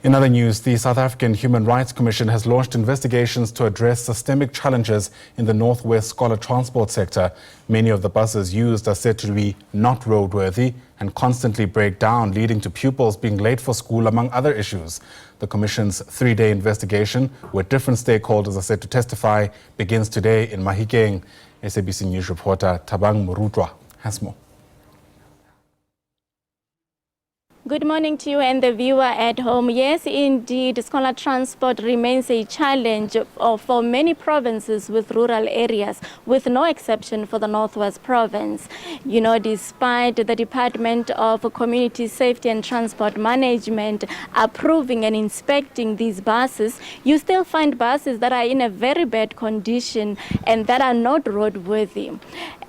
In other news, the South African Human Rights Commission has launched investigations to address systemic challenges in the Northwest scholar transport sector. Many of the buses used are said to be not roadworthy and constantly break down, leading to pupils being late for school, among other issues. The Commission's three-day investigation, where different stakeholders are set to testify, begins today in Mahikeng. SABC News reporter Thabang Morutloa has more. Good morning to you and the viewer at home. Yes, indeed, scholar transport remains a challenge for many provinces with rural areas, with no exception for the Northwest Province. You know, despite the Department of Community Safety and Transport Management approving and inspecting these buses, you still find buses that are in a very bad condition and that are not roadworthy.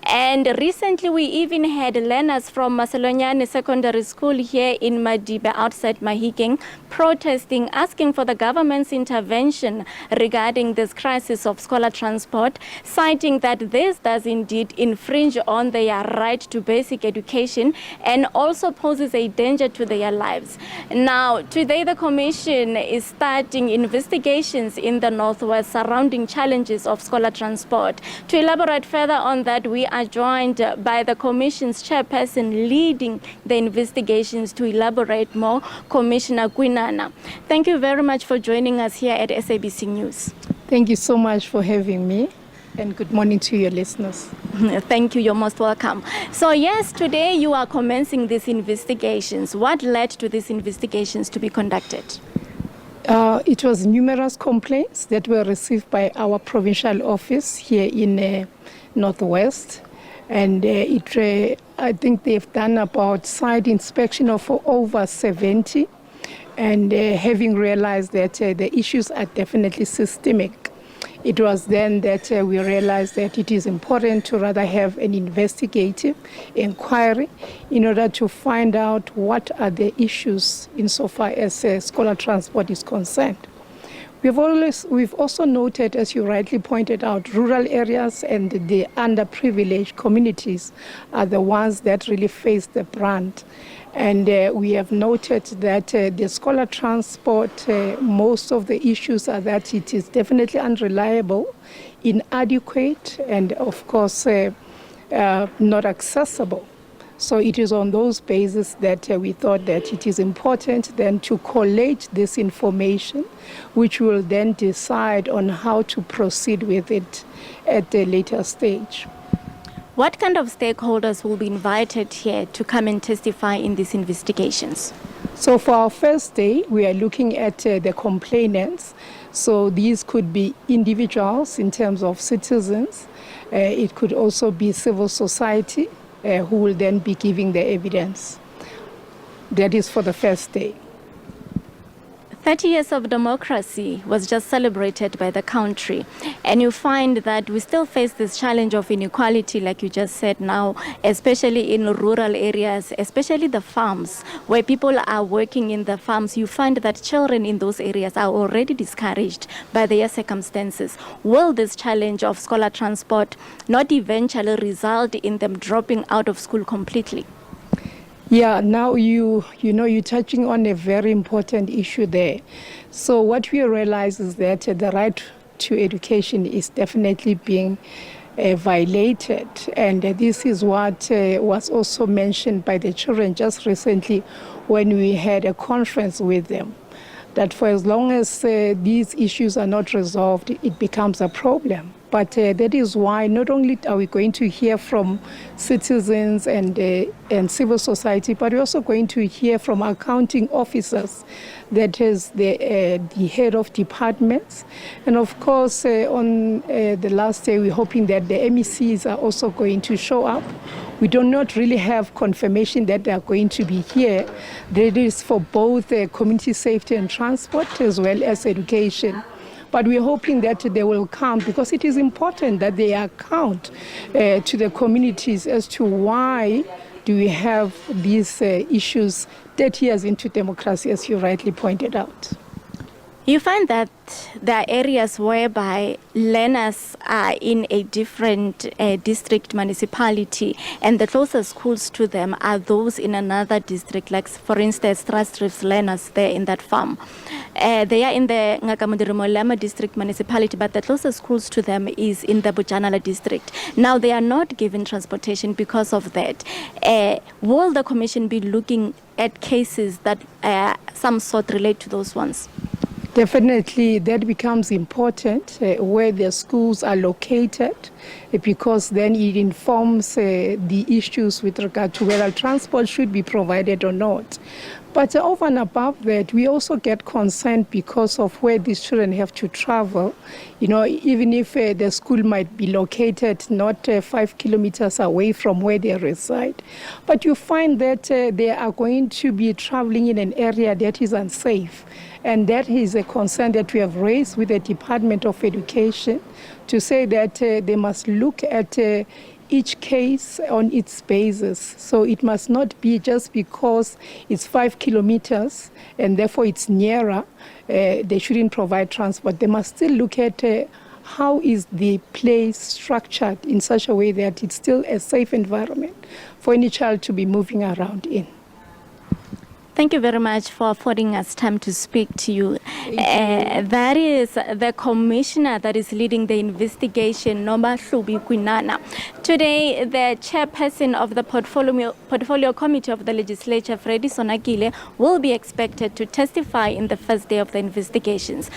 And recently we even had learners from Maselonyane Secondary School here in Madiba outside Mahikeng protesting, asking for the government's intervention regarding this crisis of scholar transport, citing that this does indeed infringe on their right to basic education and also poses a danger to their lives. Now, today the Commission is starting investigations in the Northwest surrounding challenges of scholar transport. To elaborate further on that, we are joined by the Commission's chairperson leading the investigations. To elaborate more, Commissioner Kwinana. Thank you very much for joining us here at SABC News. Thank you so much for having me, and good morning to your listeners. Thank you, you're most welcome. So yes, today you are commencing these investigations. What led to these investigations to be conducted? It was numerous complaints that were received by our provincial office here in Northwest. And I think they've done about site inspection of over 70. And having realized that the issues are definitely systemic, it was then that we realized that it is important to rather have an investigative inquiry in order to find out what are the issues insofar as scholar transport is concerned. We've also noted, as you rightly pointed out, rural areas and the underprivileged communities are the ones that really face the brunt. And we have noted that the scholar transport, most of the issues are that it is definitely unreliable, inadequate, and of course not accessible. So it is on those bases that we thought that it is important then to collate this information, which will then decide on how to proceed with it at a later stage. What kind of stakeholders will be invited here to come and testify in these investigations? So for our first day, we are looking at the complainants. So these could be individuals in terms of citizens. It could also be civil society, who will then be giving the evidence. That is for the first day. 30 years of democracy was just celebrated by the country, and you find that we still face this challenge of inequality, like you just said now, especially in rural areas, especially the farms, where people are working in the farms. You find that children in those areas are already discouraged by their circumstances. Will this challenge of scholar transport not eventually result in them dropping out of school completely? Yeah, now you're touching on a very important issue there. So what we realize is that the right to education is definitely being violated. And this is what was also mentioned by the children just recently when we had a conference with them, that for as long as these issues are not resolved, it becomes a problem. But that is why not only are we going to hear from citizens and civil society, but we're also going to hear from accounting officers, that is the head of departments. And of course, on the last day, we're hoping that the MECs are also going to show up. We do not really have confirmation that they are going to be here. That is for both community safety and transport as well as education. But we're hoping that they will come, because it is important that they account to the communities as to why do we have these issues 30 years into democracy, as you rightly pointed out. You find that there are areas whereby learners are in a different district municipality, and the closest schools to them are those in another district, like for instance, Strastrif's learners there in that farm. They are in the Ngakamudirimo district municipality, but the closest schools to them is in the Bujanala district. Now they are not given transportation because of that. Will the commission be looking at cases that some sort relate to those ones? Definitely, that becomes important where the schools are located, because then it informs the issues with regard to whether transport should be provided or not. But over and above that, we also get concerned because of where these children have to travel. You know, even if the school might be located not 5 kilometers away from where they reside. But you find that they are going to be traveling in an area that is unsafe. And that is a concern that we have raised with the Department of Education to say that they must look at each case on its basis. So it must not be just because it's 5 kilometers and therefore it's nearer, they shouldn't provide transport. They must still look at how is the place structured in such a way that it's still a safe environment for any child to be moving around in. Thank you very much for affording us time to speak to you. That is the commissioner that is leading the investigation, Noma Hlubi Kwinana. Today, the chairperson of the portfolio committee of the legislature, Freddy Sonakile, will be expected to testify in the first day of the investigations.